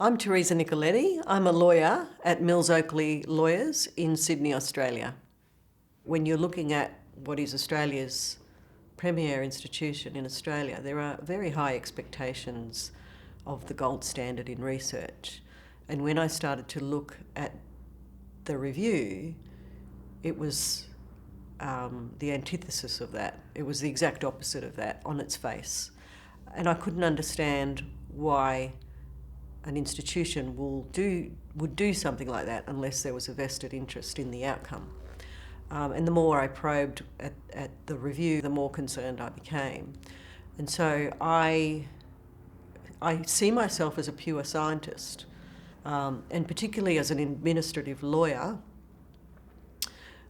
I'm Teresa Nicoletti. I'm a lawyer at Mills Oakley Lawyers in Sydney, Australia. When you're looking at what is Australia's premier institution in Australia, there are very high expectations of the gold standard in research. And when I started to look at the review, it was the antithesis of that. It was the exact opposite of that on its face. And I couldn't understand why an institution would do something like that unless there was a vested interest in the outcome. And the more I probed at the review, the more concerned I became. And so I see myself as a pure scientist, and particularly as an administrative lawyer.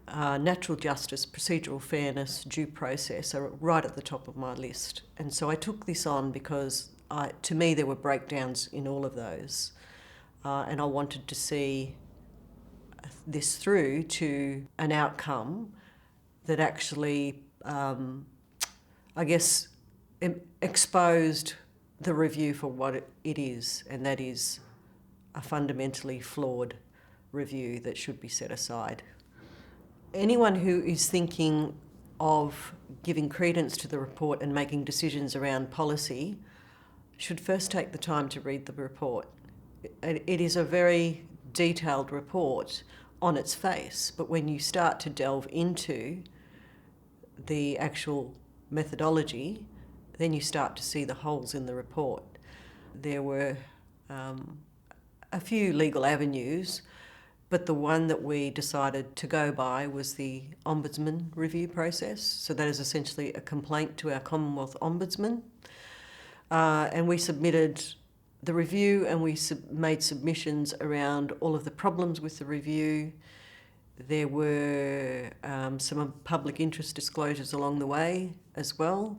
Natural justice, procedural fairness, due process are right at the top of my list. And so I took this on because to me there were breakdowns in all of those. And I wanted to see this through to an outcome that actually, exposed the review for what it is, and that is a fundamentally flawed review that should be set aside. Anyone who is thinking of giving credence to the report and making decisions around policy should first take the time to read the report. It is a very detailed report on its face, but when you start to delve into the actual methodology, then you start to see the holes in the report. There were a few legal avenues, but the one that we decided to go by was the Ombudsman review process. So that is essentially a complaint to our Commonwealth Ombudsman. And we submitted the review, and we made submissions around all of the problems with the review. There were some public interest disclosures along the way as well.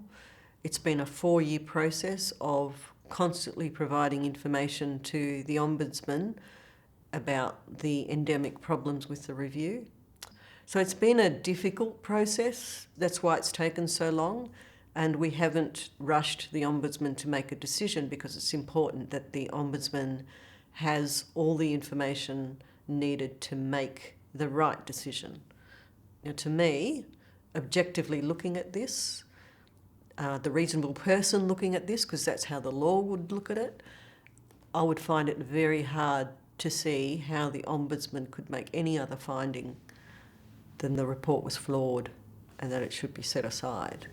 It's been a 4-year process of constantly providing information to the Ombudsman about the endemic problems with the review. So it's been a difficult process. That's why it's taken so long. And we haven't rushed the Ombudsman to make a decision, because it's important that the Ombudsman has all the information needed to make the right decision. Now, to me, objectively looking at this, the reasonable person looking at this, because that's how the law would look at it, I would find it very hard to see how the Ombudsman could make any other finding than the report was flawed and that it should be set aside.